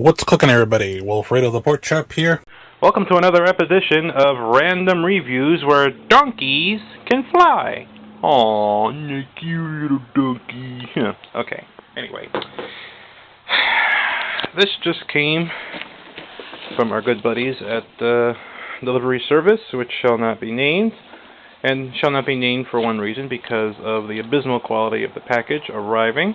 What's cooking, everybody? Wilfredo the Porkchop here. Welcome to another episode of Random Reviews where donkeys can fly. Aw, you little donkey. Okay, anyway. This just came from our good buddies at the delivery service, which shall not be named. And shall not be named for one reason, because of the abysmal quality of the package arriving.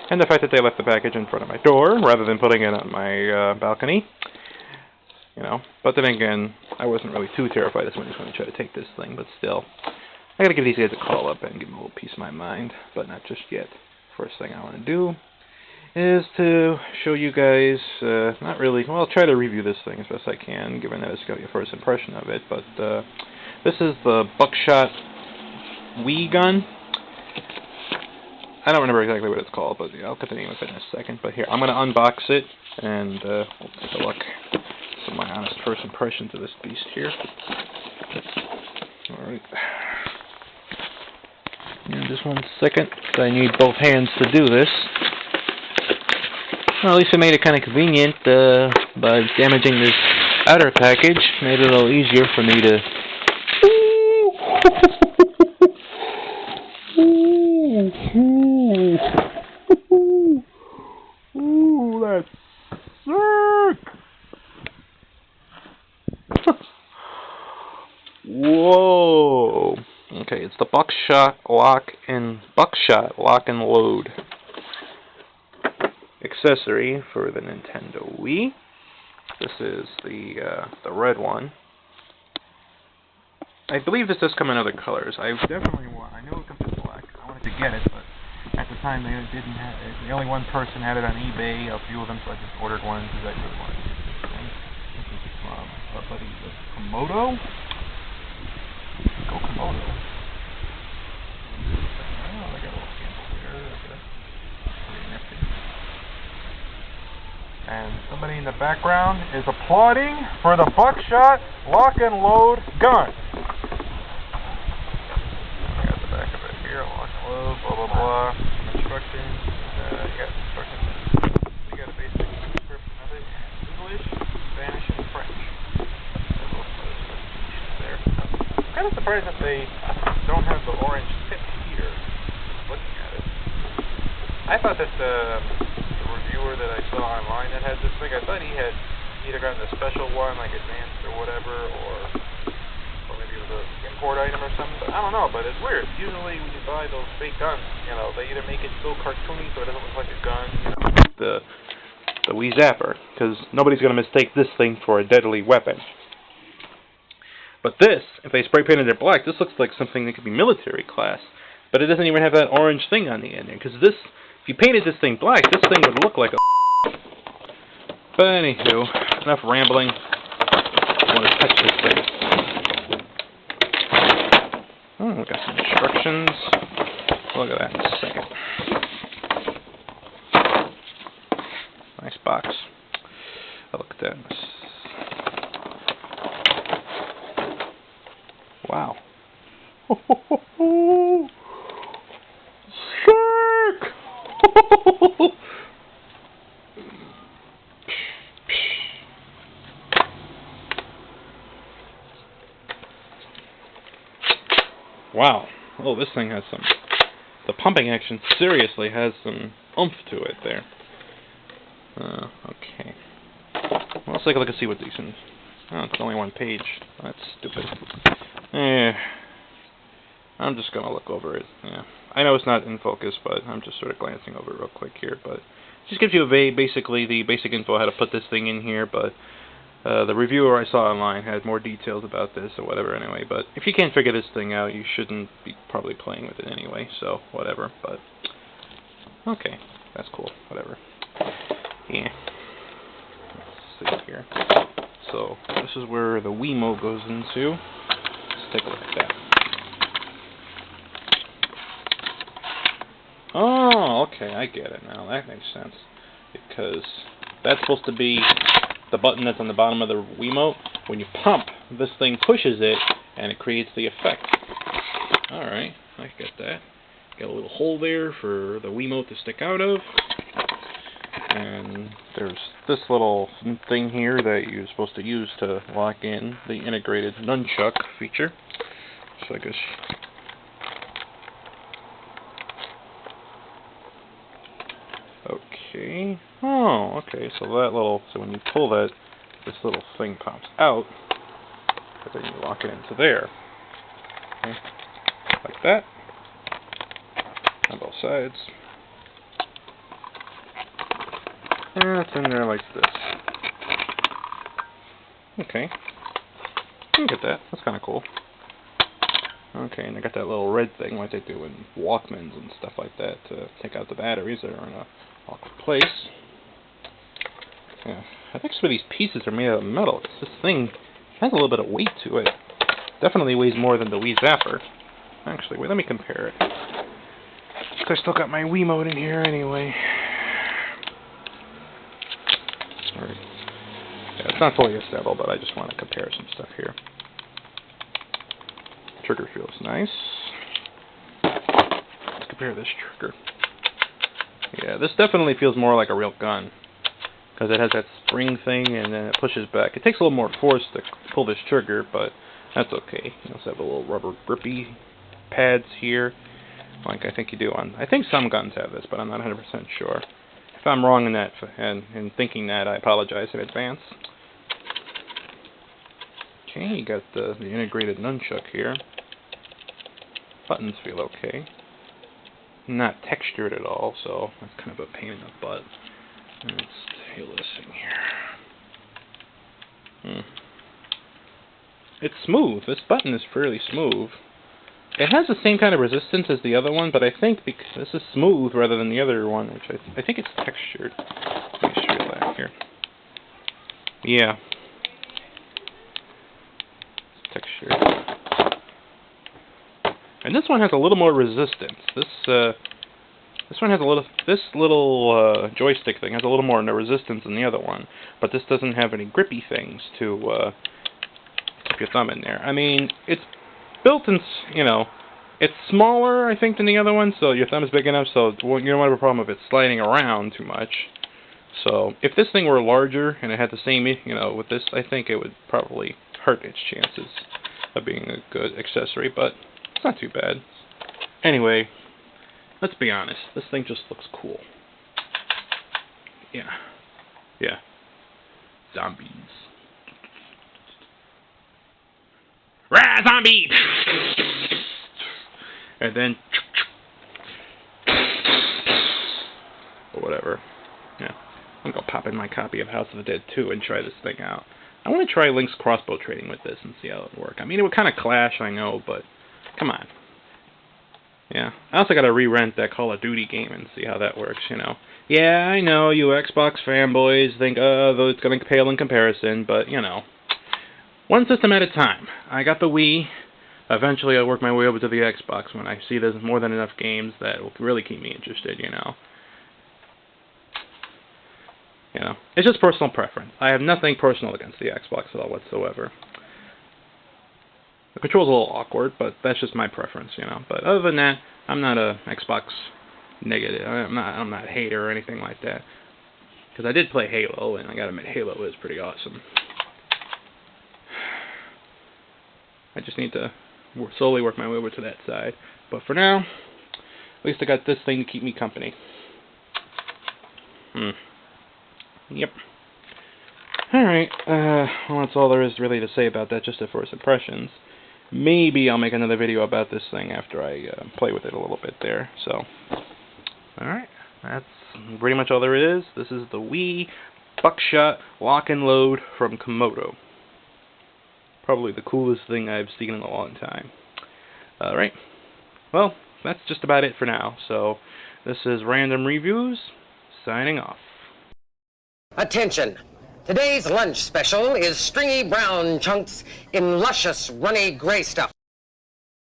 And the fact that they left the package in front of my door, rather than putting it on my balcony. You know, but then again, I wasn't really too terrified that somebody's going to try to take this thing, but still. I gotta give these guys a call up and give them a little piece of my mind, but not just yet. First thing I want to do is to show you guys, not really, well, I'll try to review this thing as best I can, given that it's going to be a first impression of it, but this is the buckshot Wii gun. I don't remember exactly what it's called, but yeah, I'll get the name of it in a second. But here, I'm going to unbox it, and we'll take a look. Some of my honest first impressions of this beast here. Alright. And just 1 second, I need both hands to do this. Well, at least I made it kind of convenient by damaging this outer package. Made it a little easier for me to... Ooh, that's sick! Whoa! Okay, it's the buckshot lock and load accessory for the Nintendo Wii. This is the red one. I believe this does come in other colors. I definitely want. I know it comes in black. I wanted to get it, but at the time they didn't have it. The only one person had it on eBay. A few of them, so I just ordered one because I really wanted to use this thing. This is from our buddy Komodo. Go Komodo. Oh, they got a little sample here. Pretty nifty. And somebody in the background is applauding for the buckshot lock and load gun. Lock and load, blah blah blah. Some instructions. You got instructions. You got a basic description of it in English, Spanish, and French. There. I'm kind of surprised that they don't have the orange tip here. Looking at it, I thought that the reviewer that I saw online that had this thing, I thought he had either gotten a special one, like advanced or whatever, or maybe it was an import item or something, but I don't know, but it's weird. Usually when you buy those fake guns, you know, they either make it so cartoony so it doesn't look like a gun, you know, the Wii Zapper, because nobody's going to mistake this thing for a deadly weapon. But this, if they spray painted it black, this looks like something that could be military class, but it doesn't even have that orange thing on the end there, because this, if you painted this thing black, this thing would look like a... But anywho, enough rambling. I want to touch this thing. Oh, we got some instructions. Look at that in a second. Nice box. Oh, look at that. Wow. Sick! Wow. Oh, this thing has some... The pumping action seriously has some oomph to it there. Okay. Well, let's take a look and see what these things... Oh, it's only one page. That's stupid. I'm just going to look over it. Yeah. I know it's not in focus, but I'm just sort of glancing over it real quick here. But it just gives you basically the basic info how to put this thing in here, but... the reviewer I saw online had more details about this or whatever anyway, but if you can't figure this thing out, you shouldn't be probably playing with it anyway, so whatever, but okay, that's cool, whatever. Yeah. Let's see here. So, this is where the Wiimote goes into. Let's take a look at that. Oh, okay, I get it now. That makes sense. Because that's supposed to be the button that's on the bottom of the Wiimote. When you pump, this thing pushes it, and it creates the effect. Alright, I get that. Got a little hole there for the Wiimote to stick out of. And there's this little thing here that you're supposed to use to lock in the integrated nunchuck feature. So I guess. Okay. Oh, okay. So that little. So when you pull that, this little thing pops out. But then you lock it into there. Okay. Like that. On both sides. And it's in there like this. Okay. You can get that. That's kind of cool. Okay, and I got that little red thing like they do in Walkmans and stuff like that to take out the batteries that are in a awkward place. Yeah, I think some of these pieces are made out of metal. This thing has a little bit of weight to it. Definitely weighs more than the Wii Zapper. Actually, wait, let me compare it. I still got my Wiimote in here anyway. Alright. Yeah, it's not fully assembled, but I just want to compare some stuff here. Trigger feels nice. Let's compare this trigger. Yeah, this definitely feels more like a real gun. Because it has that spring thing and then it pushes back. It takes a little more force to pull this trigger, but that's okay. You also have a little rubber grippy pads here. Like I think you do on... I think some guns have this, but I'm not 100% sure. If I'm wrong in that, and in thinking that, I apologize in advance. Okay, you got the integrated nunchuck here. Buttons feel okay. Not textured at all, so that's kind of a pain in the butt. Let's feel this in here. It's smooth. This button is fairly smooth. It has the same kind of resistance as the other one, but I think because this is smooth rather than the other one, which I think it's textured. Let me show you that here. Yeah. It's textured. And this one has a little more resistance. This one has a little. This little joystick thing has a little more resistance than the other one, but this doesn't have any grippy things to keep your thumb in there. I mean, it's built in, you know, it's smaller, I think, than the other one, so your thumb is big enough, so you don't have a problem with it sliding around too much. So, if this thing were larger and it had the same, you know, with this, I think it would probably hurt its chances of being a good accessory, but it's not too bad. Anyway, let's be honest, this thing just looks cool. Yeah. Yeah. Zombies. Rah, zombie! And then... or whatever. Yeah. I'm gonna pop in my copy of House of the Dead 2 and try this thing out. I want to try Link's crossbow trading with this and see how it works. I mean, it would kind of clash, I know, but... come on. Yeah. I also gotta re-rent that Call of Duty game and see how that works, you know. Yeah, I know, you Xbox fanboys think, though it's gonna pale in comparison, but, you know. One system at a time. I got the Wii. Eventually I'll work my way over to the Xbox when I see there's more than enough games that will really keep me interested, you know. You know, it's just personal preference. I have nothing personal against the Xbox at all whatsoever. The control's a little awkward, but that's just my preference, you know. But other than that, I'm not a Xbox negative. I'm not a hater or anything like that. Because I did play Halo, and I gotta admit, Halo is pretty awesome. I just need to slowly work my way over to that side. But for now, at least I got this thing to keep me company. Yep. Alright, well, that's all there is really to say about that, just the first impressions. Maybe I'll make another video about this thing after I play with it a little bit there, so. Alright, that's pretty much all there is. This is the Wii Buckshot Lock and Load from Komodo. Probably the coolest thing I've seen in a long time. Alright, well, that's just about it for now. So, this is Random Reviews, signing off. Attention! Today's lunch special is stringy brown chunks in luscious runny gray stuff.